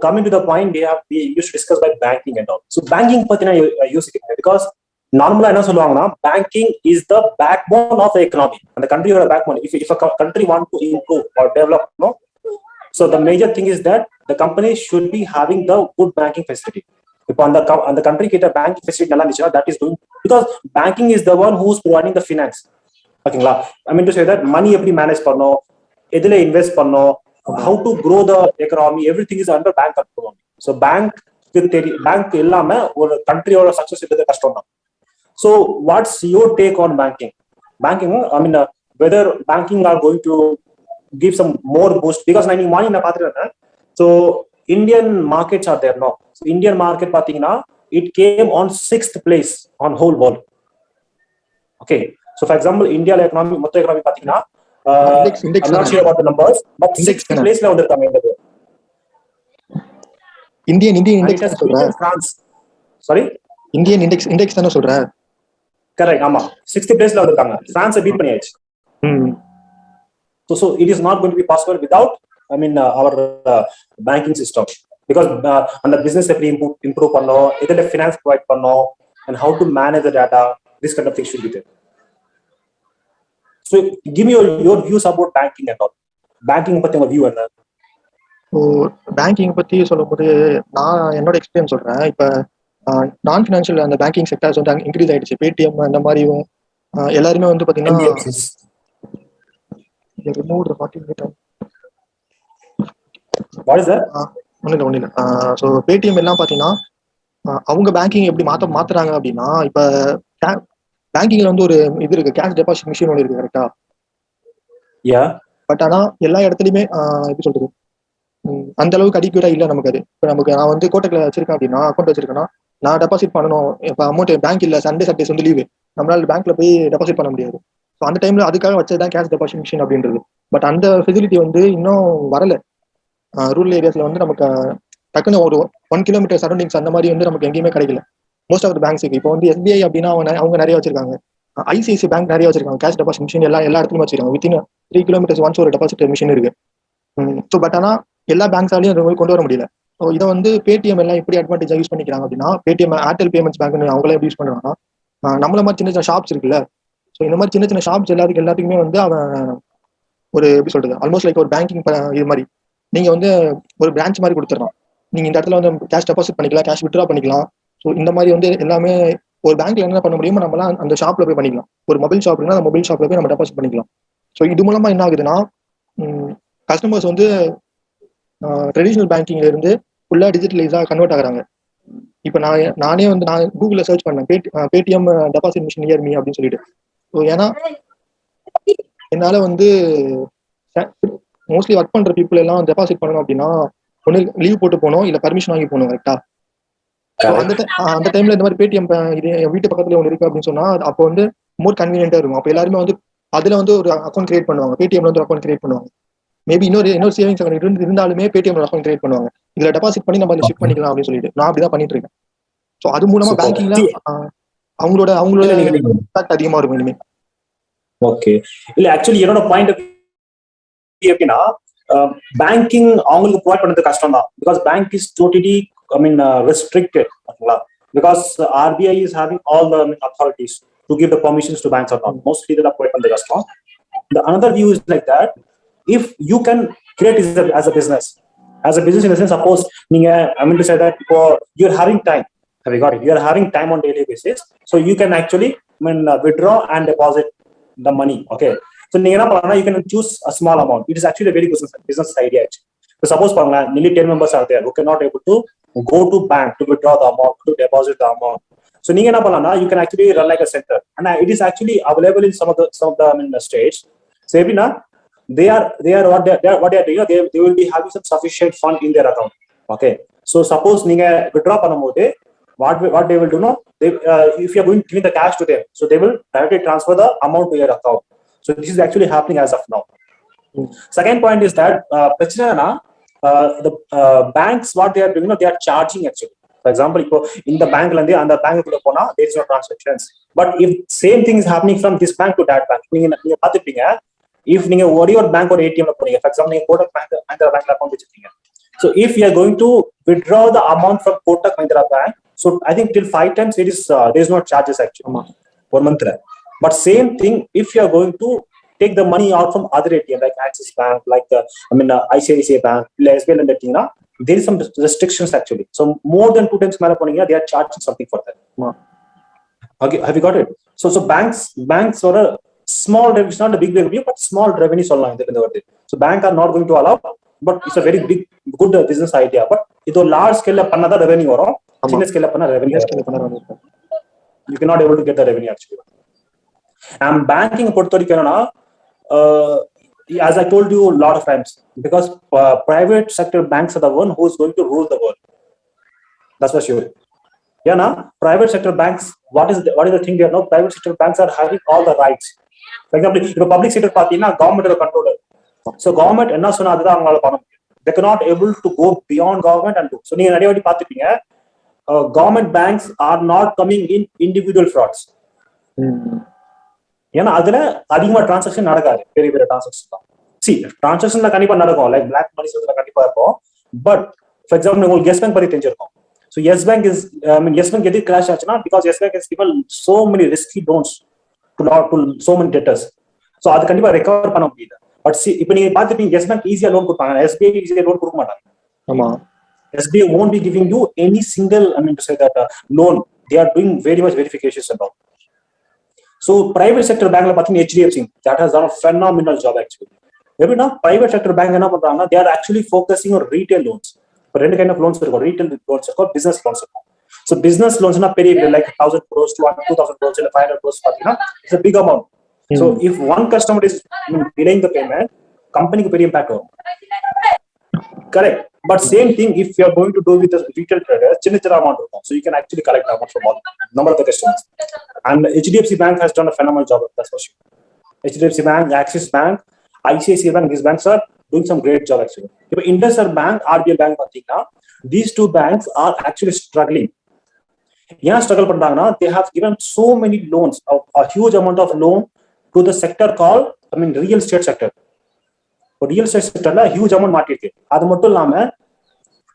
coming to the point, we used to discuss about banking and all. So banking pathina use because normally என்ன சொல்லுவாங்கன்னா banking is the backbone of the economy. And the country or backbone. If a country want to improve or develop, no. So the major thing is that the company should be having the good banking facility. If on the country get a banking facility nalla irundhuchna, that is doing, because banking is the one who is providing the finance. ஓகேங்களா? I mean to say that money எப்படி manage பண்ணணும், எதுல invest பண்ணணும், how to grow the economy, everything is under bank control. So bank இல்லாம ஒரு கண்ட்ரியோட success இருக்கிறது கஷ்டம் தான். So what's your take on banking? I mean whether banking are going to give some more boost, because நான் இன்னைக்கு morning நான் பார்த்துட்டு. So Indian markets are there now. So Indian market பாத்தீங்கன்னா it came on 6th place on whole world. Okay, so for example India economy மொத்த economy பாத்தீங்கன்னா I'm not sure about the numbers, but 6th place ல வந்திருக்காங்க இந்த Indian index சொல்றேன். France, sorry, Indian index தான சொல்றேன். Correct, ஆமா 6th place ல வந்திருக்காங்க. France பீட் பண்ணியாச்சு. So it is not going to be possible without, I mean our banking system, because and the business எப்படி improve பண்ணனும், எதில finance provide பண்ணனும், and how to manage the data, this kind of things should be there. So give me your views about banking and all. Banking பத்தி உங்க view என்ன? ஓ, banking பத்தி சொல்லும்போது நான் என்னோட எக்ஸ்பீரியன்ஸ் சொல்றேன். இப்ப நான் ஃபினான்ஷியல் அந்த பேங்கிங் செக்டர்ஸ் வந்து இன்க்ரீஸ் ஆயிடுச்சு. பேடிஎம் அந்த மாதிரியும் எல்லாருமே வந்து பாத்தீங்கன்னா ஒண்ணு இல்ல. ஸோ பேடிஎம் எல்லாம் பாத்தீங்கன்னா அவங்க பேங்கிங் எப்படி மாத்துறாங்க அப்படின்னா, இப்ப பேங்கிங்ல வந்து ஒரு இது இருக்கு, கேஷ் டெபாசிட் மிஷின் ஒன்று இருக்கு, கரெக்டா? பட் ஆனா எல்லா இடத்துலயுமே எப்படி சொல்றது, அந்த அளவுக்கு அடிக்யூரா இல்ல நமக்கு. அது இப்போ நமக்கு நான் வந்து கோட்டக்ல வச்சிருக்கேன் அப்படின்னா, அக்கௌண்ட் வச்சிருக்கேன்னா, நான் டெபாசிட் பண்ணணும். இப்போ அமௌண்ட் பேங்க் இல்ல, சண்டேஸ் வந்து லீவு, நம்மளால பேங்க்ல போய் டெபாசிட் பண்ண முடியாது. ஸோ அந்த டைம்ல அதுக்காக வச்சதுதான் கேஷ் டெபாசிட் மிஷின் அப்படின்றது. பட் அந்த ஃபெசிலிட்டி வந்து இன்னும் வரல. ரூரல் ஏரியாஸ்ல வந்து நமக்கு டக்குன்னு ஒரு 1 கிலோமீட்டர் சரௌண்டிங்ஸ் அந்த மாதிரி வந்து நமக்கு எங்கேயுமே கிடைக்கல மோஸ்ட் ஆஃப் த பேங்க்ஸுக்கு. இப்போ வந்து எஸ்பிஐ அப்படின்னா அவங்க நிறைய வச்சிருக்காங்க, ஐசிஐசி பேங்க் நிறைய வச்சிருக்காங்க, கேஷ் டெபாசிட் மிஷின் எல்லா இடத்துலயும் வச்சிருக்காங்க. வித்தின் 3 கிலோமீட்டர்ஸ் ஒன்ஸ் ஒரு டெபாசிட் மிஷின் இருக்கு. ஸோ பட் ஆனா எல்லா பேங்க்ஸாலையும் அதை கொண்டு வர முடியல. ஸோ இதை வந்து பேடிஎம் எல்லாம் எப்படி அட்வான்டேஜ் யூஸ் பண்ணிக்கிறாங்க அப்படின்னா, பேடிஎம் ஏர்டெல் பேமெண்ட்ஸ் பேங்க்னு அவங்களே எப்படி யூஸ் பண்றாங்கன்னா, நம்மள மாதிரி சின்ன சின்ன ஷாப்ஸ் இருக்குல்ல, ஸோ இந்த மாதிரி சின்ன சின்ன ஷாப்ஸ் எல்லாத்துக்குமே வந்து அவன் ஒரு எப்படி சொல்றது, ஆல்மோஸ்ட் லைக் ஒரு பேங்கிங் இது மாதிரி நீங்க வந்து ஒரு பிரான்ச் மாதிரி கொடுத்துடலாம். நீங்க இந்த இடத்துல வந்து கேஷ் டெபாசிட் பண்ணிக்கலாம், கேஷ் வித்ட்ரா பண்ணிக்கலாம். ஸோ இந்த மாதிரி வந்து எல்லாமே ஒரு பேங்க்ல என்ன பண்ண முடியுமோ நம்மளாம் அந்த ஷாப்ல போய் பண்ணிக்கலாம். ஒரு மொபைல் ஷாப் இருக்குன்னா அந்த மொபைல் ஷாப்ல போய் நம்ம டெபாசிட் பண்ணிக்கலாம். ஸோ இது மூலமா என்ன ஆகுதுன்னா, கஸ்டமர்ஸ் வந்து ட்ரெடிஷனல் பேங்கிங்ல இருந்து ஃபுல்லா டிஜிட்டலைஸா கன்வெர்ட் ஆகுறாங்க. இப்போ நானே வந்து நான் கூகுள்ல சர்ச் பண்ணேன் Paytm deposit machine near me அப்படின்னு சொல்லிட்டு. ஸோ ஏன்னா என்னால வந்து மோஸ்ட்லி ஒர்க் பண்ற பீப்புள் எல்லாம் டெபாசிட் பண்ணணும் அப்படின்னா ஒன்று லீவ் போட்டு போகணும், இல்லை பர்மிஷன் வாங்கி போகணும், கரெக்டா? அந்த டைம்ல இந்த மாதிரி பேடிஎம் இது வீட்டு பக்கத்துல ஒன்று இருக்கு அப்படின்னு சொன்னா அப்போ வந்து மோர் கன்வீனியன்டா இருக்கும். அப்போ எல்லாருமே வந்து அதுல வந்து ஒரு அக்கௌண்ட் கிரியேட் பண்ணுவாங்க, பேடிஎம்ல வந்து ஒரு அக்கௌண்ட் கிரியேட் பண்ணுவாங்க. மேபி இன்னொரு சேவிங்ஸ் அக்கௌண்ட் இருந்தாலுமே பேடிஎம்ல அக்கௌண்ட் கிரியேட் பண்ணுவாங்க. இதுல டெபாசிட் பண்ணி நம்ம ஷிஃப்ட் பண்ணிக்கலாம் அப்படின்னு சொல்லிட்டு நான் அப்படிதான் பண்ணிட்டு இருக்கேன். ஸோ அது மூலமா பேங்கிங்ல அவங்களோட இம்பாக்ட் அதிகமா இருக்கும் இனிமே. ஓகே, இல்ல ஆக்சுவலி என்னோட பாயிண்ட் எப்படின்னா, பேங்கிங் அவங்களுக்கு ப்ரொவைட் பண்றது கஷ்டம் தான். Because bank is totally restricted, because RBI is having all the authorities to give the permissions to banks or not. Mostly they are provide the custom. The another view is like that, if you can create as a business in the sense, suppose I mean to say that you're having time, have you got it? You are having time on daily basis, so you can actually withdraw and deposit the money. Okay, so you can choose a small amount. It is actually a very good business idea actually. So suppose nearly 10 members are there who cannot able to go to bank to withdraw the amount, to deposit the amount. So you can actually run like a center, and it is actually available in some of the states. So they are what they are doing, they will be having some sufficient fund in their account. Okay, so suppose withdraw panamode, what they will do, no, they if you are going to give the cash to them, so they will directly transfer the amount to your account. So this is actually happening as of now. Second point is that the banks, what they are doing, they are charging actually. For example, in the bank and the bank there is no transactions. But if same thing is happening from this bank to that bank, if you ஒரு bank or ATM, for example, Kotak bank account வச்சிருக்கீங்க, So if you are going to withdraw the amount from Kotak Mahindra Bank, so I think till 5 times there is no charges actually ஆமா 1 month. But same thing if you are going to take the money out from other ATM like Axis Bank, like ICICI Bank, SBI and everything, there is some restrictions actually. So more than 2 times mala poninga, they are charging something for that. ஆமா Okay, have you got it? So banks are a small revenue, it's not a big revenue, but small revenue சொல்லலாம் இந்த வருது. So bank are not going to allow, but it's a very good business idea. But இது ஒரு large scale ல பண்ணாதான் revenue வரும். ஆமா சின்ன scale ல பண்ணா revenue ஸ்கேல் பண்ண you cannot able to get the revenue actually. And banking பொறுத்த வரைக்கும் என்னன்னா, as I told you a lot of times, because private sector banks are the one who is going to rule the world. That's for sure. Yeah, na private sector banks, what is the thing there? No, private sector banks are having all the rights. For example, if public sector பாத்தீங்கன்னா government is a controller. So government என்ன சொன்னா அதுதான் அவங்களால பண்ண முடியும். They cannot able to go beyond government and do. So நீங்க நிறைய வாட்டி பார்த்துப்பீங்க, government banks are not coming in individual frauds. ஏன்னா அதுல அதிகமா டிரான்சாக்ஷன் நடக்காது, பெரிய பெரிய டிரான்சாக்ஷன் தான். சி டிரான்சாக்ஷன்ல கண்டிப்பா நடக்கும், லைக் பிளாக் மணி சொல்றதுல கண்டிப்பா இருக்கும். பட் ஃபார் எக்ஸாம்பிள் உங்களுக்கு எஸ் பேங்க் பத்தி தெரிஞ்சிருக்கும். So yes bank is, yes bank எது கிராஷ் ஆச்சுன்னா because yes bank has given so many risky loans to so many debtors. So அது கண்டிப்பா ரெக்கவர் பண்ண முடியல. பட் இப்போ நீங்க பாத்துட்டீங்க எஸ் பேங்க் ஈஸியா லோன் கொடுப்பாங்க, SBI ஈஸியா லோன் கொடுக்க மாட்டாங்க. ஆமா SBI won't be giving you any single, to say that loan. They are doing very much verifications and all. So private sector bank la pathina HDFC that has done a phenomenal job actually. எப்படின்னா private sector bank என்ன பண்றாங்கன்னா, they are actually focusing on retail loans. இப்போ ரெண்டு kind of loans இருக்கும், retail loans இருக்கும், business loans இருக்கும். So business லோன்ஸ்னா பெரிய like 1000 crores to 2000 crores இல்ல 500 crores பார்த்தீங்கன்னா it's a big amount. So if one customer is delaying the payment, company க்கு பெரிய impact வரும். Correct. But same thing if you are going to do with the retail traders, சின்ன amount இருக்கும். So you can actually collect amount from all number of the customers. And HDFC Bank has done a phenomenal job, that's for sure. HDFC Bank, Axis Bank, ICICI Bank, these banks are doing some great job actually. If IndusInd Bank, RBL Bank பார்த்தீங்கன்னா, these two banks are actually struggling. ஏன் struggle பண்றாங்கன்னா, they have given so many loans, a huge amount of loan to the sector called, real estate sector. Real estate செக்டர்ல huge amount மாட்டிருக்கு. அது மட்டும் இல்லாம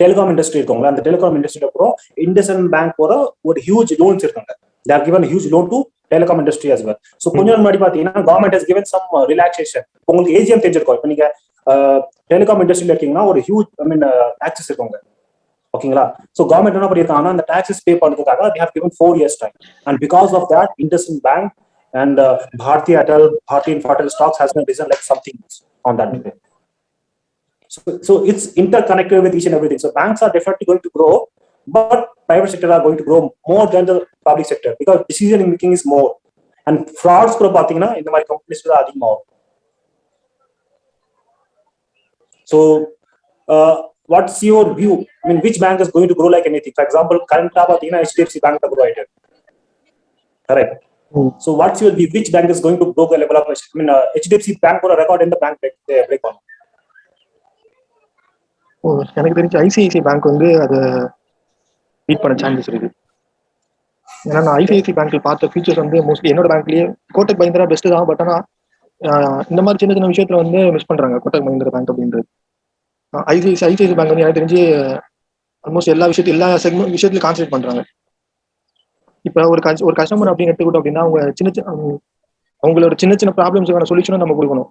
telecom industry இருக்குங்களா, அந்த telecom இண்டஸ்ட்ரியில அப்புறம் IndusInd Bank ஒரு ஹியூஜ் லோன்ஸ் இருக்காங்க. They have given huge loan to telecom industry as well. So கொஞ்சம் முன்னாடி பாத்தீங்கன்னா government has given some relaxation. உங்களுக்கு AGM தெரிஞ்சிருக்கும், இப்போ நீங்க டெலிகாம் இண்டஸ்ட்ரியில இருக்கீங்கன்னா ஒரு ஹியூஜ் டாக்ஸஸ் இருக்குங்க, ஓகேங்களா. ஸோ கவர்மெண்ட் என்ன பண்ணியிருக்காங்கன்னா, அந்த டாக்ஸஸ் பே பண்ணுறதுக்காக they have given 4 years time. And because of that, IndusInd Bank and Bharti Airtel, Bharti Infratel stocks has been risen like something on that day. So it's interconnected with each and everything. So banks are definitely going to grow, but private sector are going to grow more than the public sector because decision making is more. And frauds கூட பாத்தீங்கன்னா இந்த மாதிரி companies கூட அதிகமாகும். So what's your view? Which bank is going to grow like anything? For example, current பாத்தீங்கன்னா HDFC Bank grow ஆயிட்டு. Correct. So what's your view? Which bank is going to grow the level of, HDFC Bank or record in the bank break on? எனக்கு தெரிஞ்ச ICICI bank அதை beat பண்ண chances இருக்கு. ஏன்னா நான் ICICI பேங்க்ல பார்த்த ஃபீச்சர்ஸ் மோஸ்ட்லி என்னோட பேங்க்லயே கோட்டக் மஹிந்திரா பெஸ்ட் தான். பட் ஆனால் இந்த மாதிரி சின்ன சின்ன விஷயத்துல மிஸ் பண்றாங்க கோட்டக் மஹிந்திரா பேங்க் அப்படின்றது. ஐசிஐசிஐ பேங்க் எனக்கு தெரிஞ்சு ஆல்மோஸ்ட் எல்லா செக்மெண்ட் விஷயத்துலயும் கான்சென்ட்ரேட் பண்றாங்க. இப்ப ஒரு கஸ்டமர் அப்படின்னு எடுத்துக்கிட்டோம் அப்படின்னா, அவங்க அவங்களோட சின்ன சின்ன ப்ராப்ளம்ஸுக்கான சொல்யூஷனும் நம்ம கொடுக்கணும்.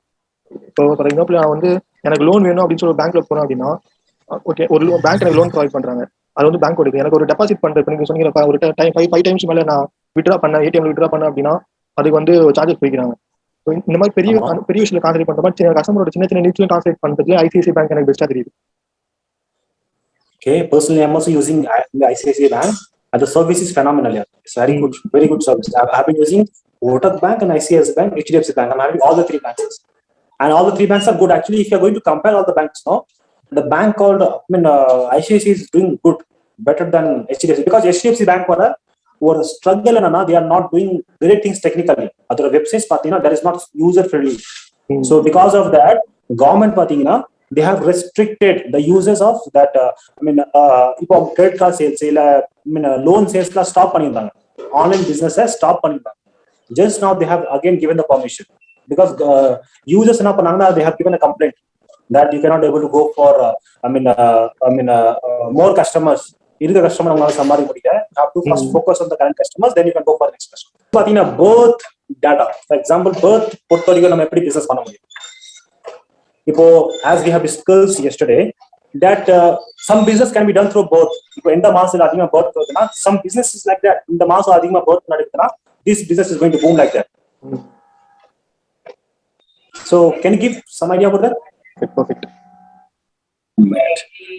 இப்போ ஃபார் எக்ஸாம்பிள் நான் எனக்கு லோன் வேணும் அப்படின்னு சொல்லி பேங்க்ல போறோம் அப்படின்னா, ஓகே ஒரு பேங்க் எனக்கு லோன் ப்ரொவைட் பண்றாங்க, அது பேங்க் கொடுக்கு. எனக்கு ஒரு டெபாசிட் பண்றேன், இப்போ நீங்க சொன்னீங்க ஒரு டைம் 5 times மேல நான் வித்ட்ரா பண்ண ஏடிஎம்ல வித்ட்ரா பண்ண அப்படின்னா அதுக்கு சார்ஜஸ் போய்க்கிறாங்க. இந்த மாதிரி பெரிய விஷயத்துல கான்சென்ட்ரேட் பண்ற மாதிரி கஸ்டமரோட சின்ன சின்ன நீட்ஸ்ல கான்சென்ட்ரேட் பண்றதுக்கு ஐசிஐசிஐ பேங்க் எனக்கு பெஸ்டா தெரியுது. Okay, personally I'm also using the ICICI Bank. And the service is phenomenal. Yeah. It's very good service. I've been using Kotak Bank and ICICI Bank, HDFC Bank. I'm having all the 3 banks, and all the 3 banks are good. Actually, if you're going to compare all the banks now, the bank called ICICI is doing good, better than HDFC, because HDFC Bank or struggle and they are not doing great things technically. Other websites pathina that is not user friendly. So because of that, government pathina they have restricted the uses of that. இப்போ credit card sales இல்ல loan sales la stop பண்ணிருந்தாங்க, online business stop பண்ணிருந்தாங்க. Just now they have again given the permission because users என்ன பண்ணாங்கன்னா they have given a complaint. that you cannot able to go for more customers. இருக்க customer உங்களால சம்பாதிக்க முடியல. You have to first focus on the current customers, then you can go for the next customer. பாத்தீங்கன்னா birth data, for example birth பொறுத்த வரைக்கும் நம்ம எப்படி business பண்ண முடியும்? இப்போ as we have discussed yesterday that some business can be done through birth. இப்போ எந்த மாசத்துல அதிகமா birth வருதுன்னா some business is like that. இந்த மாசம் அதிகமா birth நடக்குதுன்னா this business is going to boom like that. So can you give some idea about that? Perfect.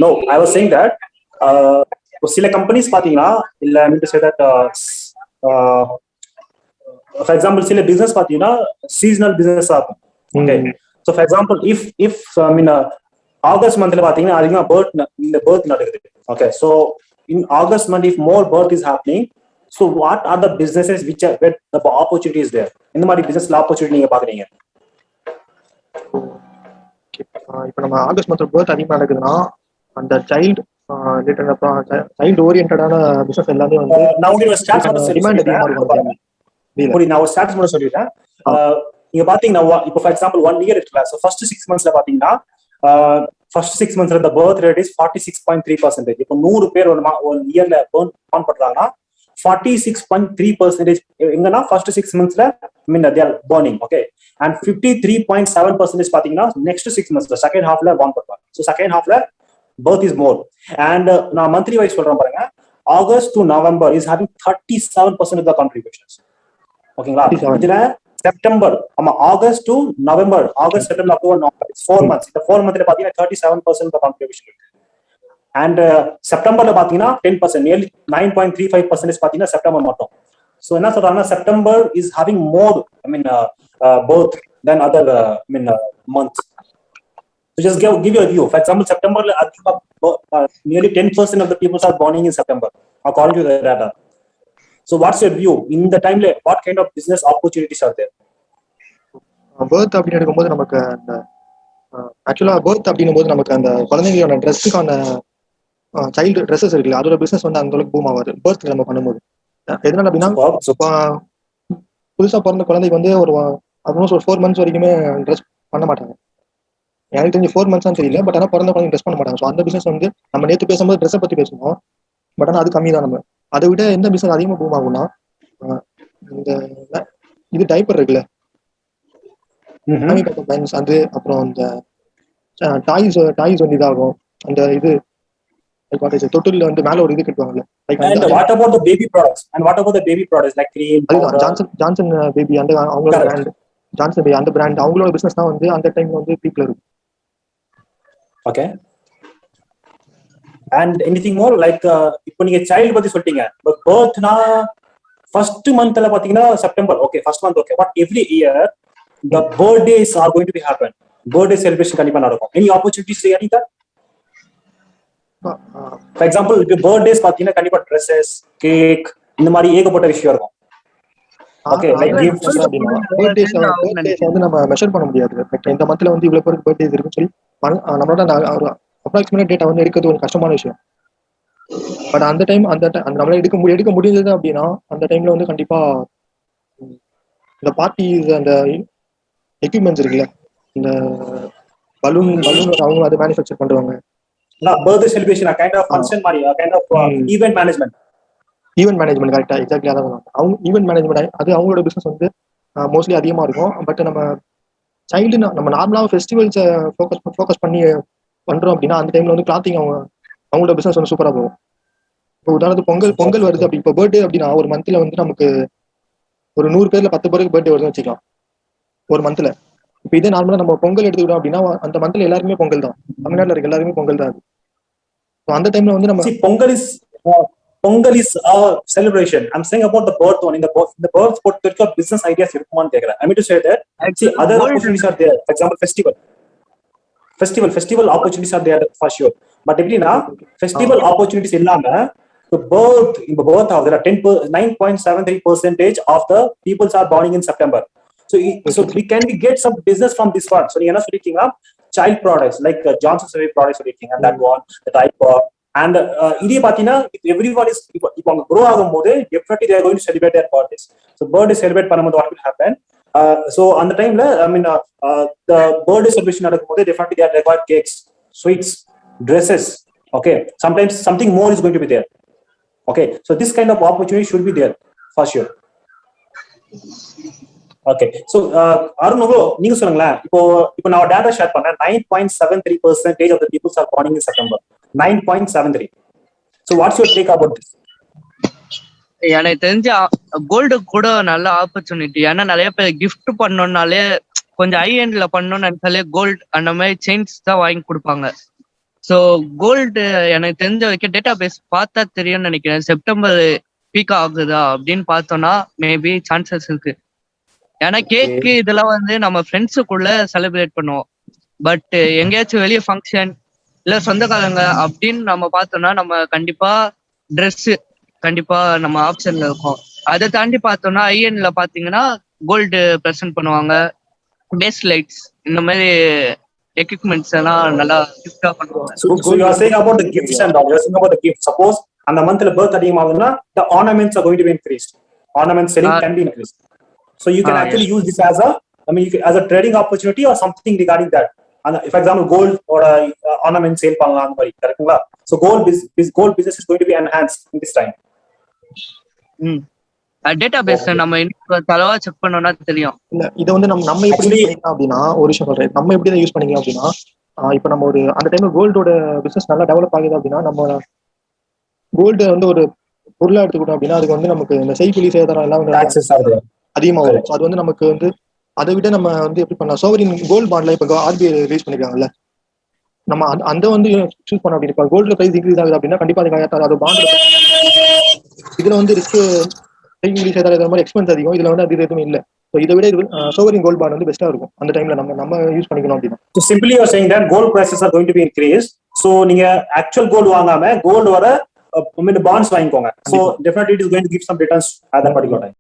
No, I was saying that சில கம்பெனிஸ் பாத்தீங்கன்னா இல்ல I mean to say that for example சில business பாத்தீங்கன்னா seasonal business ஆகும். Okay. So for example if August மந்த்ல பாத்தீங்கன்னா அதிகமா birth நடக்குது. Okay. So in August month if more birth is happening, so what are the businesses which are where the opportunity is there? இந்த மாதிரி business opportunity நீங்க பாக்குறீங்க? இப்போ நம்ம ஆகஸ்ட் மந்த் பர்த் அதிகமாக நடக்குதுன்னா அந்த சைல்டு சைல்டு ஓரியன்டான பிசினஸ் எல்லாமே வந்து டிமாண்ட் அதிகமாக இருக்கும். நான் ஒரு ஸ்டாட்ஸ் மட்டும் சொல்லிட்டேன். நீங்க பாத்தீங்கன்னா இப்போ ஃபார் எக்ஸாம்பிள் 1 இயர் இருக்குல்ல, ஸோ ஃபர்ஸ்ட் 6 monthsல பாத்தீங்கன்னா first 6 monthsல the birth rate is 46.3%. இப்போ 100 பேர் ஒரு இயர்ல born பண்றாங்கன்னா 46.3% எங்கன்னா first 6 monthsல they are burning. Okay. And 53.7% பாத்தீங்கன்னா next 6 months second halfல born பண்றாங்க. So second halfல birth is more. And நான் monthly wise சொல்றேன் பாருங்க, August to November is having 37% of the contributions. ஓகேங்களா? இதுல September August to November, August September October November 4 months. இந்த 4 monthல பாத்தீங்கன்னா 37% of the contribution இருக்கு. And செப்டம்பர்ல பாத்தீங்கன்னா 10%, nearly 9.35% பாத்தீங்கன்னா செப்டம்பர் மட்டும். So என்ன சொல்றாங்கன்னா September is having more birth than other months. So just give you a view. For example, September nearly 10% of the people are born in September according to the data. So what's your view in the time? What kind of business opportunities are there? birth அப்படின்னு எடுக்கும்போது நமக்கு அந்த ஆக்சுவலா birth அப்படின்னும் போது நமக்கு அந்த குழந்தைங்களோட ட்ரெஸ்ஸுக்கான சைல்டு ட்ரெஸ்ஸஸ் இருக்குல்ல, அதோட பிசினஸ் வந்து அந்த அளவுக்கு பூம் ஆகாது பர்த்ல நம்ம பண்ணும்போது. எதனால அப்படின்னா புதுசா பிறந்த குழந்தைக்கு வந்து ஒரு ஆல்மோஸ்ட் ஒரு 4 months வரைக்குமே ட்ரெஸ் பண்ண மாட்டாங்க. எனக்கு தெரிஞ்சு 4 months தான் தெரியல, பட் ஆனால் பிறந்த குழந்தைங்க ட்ரெஸ் பண்ண மாட்டாங்க. ஸோ அந்த பிசினஸ் வந்து நம்ம நேற்று பேசும்போது ட்ரெஸ்ஸை பத்தி பேசணும், பட் ஆனால் அது கம்மி தான். நம்ம அதை விட எந்த பிசினஸ் அதிகமாக பூம் ஆகும்னா இந்த இது டைப்பர் இருக்குல்ல, அது அப்புறம் இந்த டாய்ஸ் வந்து இதாகும். அந்த இது தொட்டில வந்து மேல ஒரு இது கட்டுவாங்கல்ல. And what about the baby products? And what about the baby products like cream? Johnson baby அந்த அவங்களோட பிராண்ட், ஜான்சன் பேபி அந்த பிராண்ட் அவங்களோட பிசினஸ் தான் வந்து அந்த டைம்ல வந்து பீக்ல இருக்கும். Okay. And anything more like இப்போ நீங்க சைல்ட் பத்தி சொல்லிட்டீங்க, பட் பர்த்னா ஃபர்ஸ்ட் மந்த்ல பாத்தீங்கன்னா September. Okay, first month okay. But every year the birthdays are going to be happen. Birthday celebration கண்டிப்பா நடக்கும். Any opportunities regarding that? For example, இப்போ birthdays பாத்தீங்கன்னா கண்டிப்பா dresses, cake இந்த மாதிரி ஏகப்பட்ட விஷயம் இருக்கும். Okay, like gifts. பர்த்டேஸ் வந்து நம்ம மெஷர் பண்ண முடியாது. இந்த மந்த்ல வந்து இவ்வளவு பேருக்கு பர்த்டேஸ் இருக்குன்னு சொல்லி நம்மளோட ஒரு அப்ராக்சிமேட் டேட்டா வந்து எடுக்கிறது ஒரு கஷ்டமான விஷயம். பட் அந்த டைம் நம்மளால எடுக்க முடிஞ்சது அப்படின்னா அந்த டைம்ல வந்து கண்டிப்பா இந்த பார்ட்டிஸ் அந்த எக்யூப்மெண்ட்ஸ் இருக்குல்ல, இந்த பலூன் அவங்க அதை மேனுஃபேக்சர் பண்றாங்க. Birthday celebration kind of function மாதிரி, கைண்ட் ஆஃப் ஈவென்ட் மேனேஜ்மெண்ட் கரெக்டா எக்ஸாக்ட்லி அதான் அவங்க ஈவென்ட் மேனேஜ்மெண்ட். அது அவங்களோட பிசினஸ் வந்து மோஸ்ட்லி அதிகமா இருக்கும். பட் நம்ம சைல்டு நம்ம நார்மலாக ஃபெஸ்டிவல்ஸை ஃபோக்கஸ் பண்ணி பண்றோம் அப்படின்னா அந்த டைம்ல வந்து கிளாத்திங் அவங்களோட பிசினஸ் வந்து சூப்பரா போகும். இப்போ உதாரணத்துக்கு பொங்கல் வருது அப்படி, இப்போ பர்த்டே அப்படின்னா ஒரு மந்த்ல வந்து நமக்கு ஒரு 100 பேர்ல 10 பேருக்கு பர்த்டே வருதுன்னு வச்சுக்கலாம் ஒரு மந்த்ல. இப்போ இதே நார்மலா நம்ம பொங்கல் எடுத்துக்கிட்டோம் அப்படின்னா அந்த மந்த்ல எல்லாருமே பொங்கல் தான், தமிழ்நாட்டில் இருக்க எல்லாருமே பொங்கல் தான். அந்த டைம்ல வந்து நம்ம Pongal is a celebration. I'm saying about the birth one. In the birth பொறுத்த business ideas இருக்குமான்னு கேக்குறேன். I mean to say that see other opportunities are there. For example, festival opportunities are there for sure. But எப்படின்னா festival opportunities இல்லாம in the birth of there are 9.73% of the peoples are born in September. So we can get some business from this one. So நீங்க என்ன சொல்லிருக்கீங்கன்னா child products like Johnson's Baby products சொல்லிருக்கீங்க, and that one the type of and இதே பாத்தீங்கன்னா everyone is இப்போ அவங்க grow ஆகும்போது definitely they are going to celebrate their birthdays. So birthday celebrate பண்ணும்போது what will happen, So on the time, the birthday celebration நடக்கும்போது definitely they are required cakes, sweets, dresses. Okay, sometimes something more is going to be there. Okay, so this kind of opportunity should be there for sure. Okay, so Arun நீங்க சொல்லுங்களேன். இப்போ நான் data share பண்ணேன். 9.73% of the people are born in September. 9.73. So what's your take about this? எனக்கு தெரிஞ்ச gold கூட நல்ல opportunity. ஏன்னா நிறைய பேர் கிஃப்ட் பண்ணோம்னாலே கொஞ்சம் ஹை எண்ட்ல பண்ணணும்னு நினைச்சாலே கோல்டு அந்த மாதிரி செயின்ஸ் தான் வாங்கி கொடுப்பாங்க. ஸோ கோல்டு எனக்கு தெரிஞ்ச வரைக்கும் டேட்டா பேஸ் பார்த்தா தெரியும்னு நினைக்கிறேன். செப்டம்பர் பீக் ஆகுதா அப்படின்னு பார்த்தோம்னா மேபி சான்சஸ் இருக்கு. ஏன்னா கேக்கு இதெல்லாம் வந்து நம்ம ஃப்ரெண்ட்ஸுக்குள்ள செலிப்ரேட் பண்ணுவோம். பட் எங்கேயாச்சும் வெளியே ஃபங்க்ஷன் இல்லை சொந்தக்காரங்க அப்படின்னு நம்ம பார்த்தோம்னா நம்ம கண்டிப்பா ட்ரெஸ்ஸு கண்டிப்பா நம்ம ஆப்ஷன்ல இருக்கும். அதை தாண்டி பார்த்தோம்னா ஐஎன்ல பாத்தீங்கன்னா கோல்டு ப்ரெசென்ட் பண்ணுவாங்க, பேஸ் லைட்ஸ் இந்த மாதிரி எக்யூப்மெண்ட்ஸ் எல்லாம் நல்லா கிஃப்டா பண்ணுவாங்க. So you are saying about the gifts and all. You are saying about the gifts. Suppose அந்த மந்த்ல birth அதிகமாகுதுன்னா the ornaments are going to be increased. Ornament selling can be increased. So you can actually use this as as a trading opportunity or something regarding that. And for example, gold or ornament sale பண்ணலாம் அந்த மாதிரி கரெக்ட்டுங்களா? So gold business is going to be enhanced in this time. Database நம்ம இன்னும் தலவா check பண்ணோம்னா தெரியும். இல்ல இதை வந்து நம்ம எப்படி பண்ணிக்கலாம் அப்படின்னா, ஒரு விஷயம் சொல்றேன், நம்ம எப்படி தான் யூஸ் பண்ணிக்கலாம் அப்படின்னா, இப்ப நம்ம ஒரு அந்த டைம்ல கோல்டோட பிசினஸ் நல்லா டெவலப் ஆகுது அப்படின்னா, நம்ம கோல்டு வந்து ஒரு பொருளா எடுத்துக்கிட்டோம் அப்படின்னா அதுக்கு வந்து நமக்கு இந்த செய்கூலி சேதாரம் எல்லாம் அதிகமா வரும். அது வந்து நமக்கு வந்து அதை விட நம்ம வந்து எப்படி பண்ணலாம், சோவரின் கோல்டு பாண்ட்ல இப்ப RBI ரிலீஸ் பண்ணிருக்காங்கல்ல, நம்ம அந்த வந்து சூஸ் பண்ண அப்படின்னு. இப்ப கோல்டு பிரைஸ் இன்க்ரீஸ் ஆகுது அப்படின்னா கண்டிப்பா அது பாண்ட் இதுல வந்து ரிஸ்க் செய்கூலி சேதாரம் மாதிரி எக்ஸ்பென்ஸ் அதிகம், இதுல வந்து அது எதுவுமே இல்லை. இதை விட சோவரின் கோல்ட் பாண்ட் வந்து பெஸ்டா இருக்கும் அந்த டைம்ல நம்ம யூஸ் பண்ணிக்கணும் அப்படின்னா. So simply you are saying that gold prices are going to be increased. So நீங்க actual gold வாங்காம gold வர bonds வாங்கிக்கோங்க. So definitely it is going to give some returns at that particular time.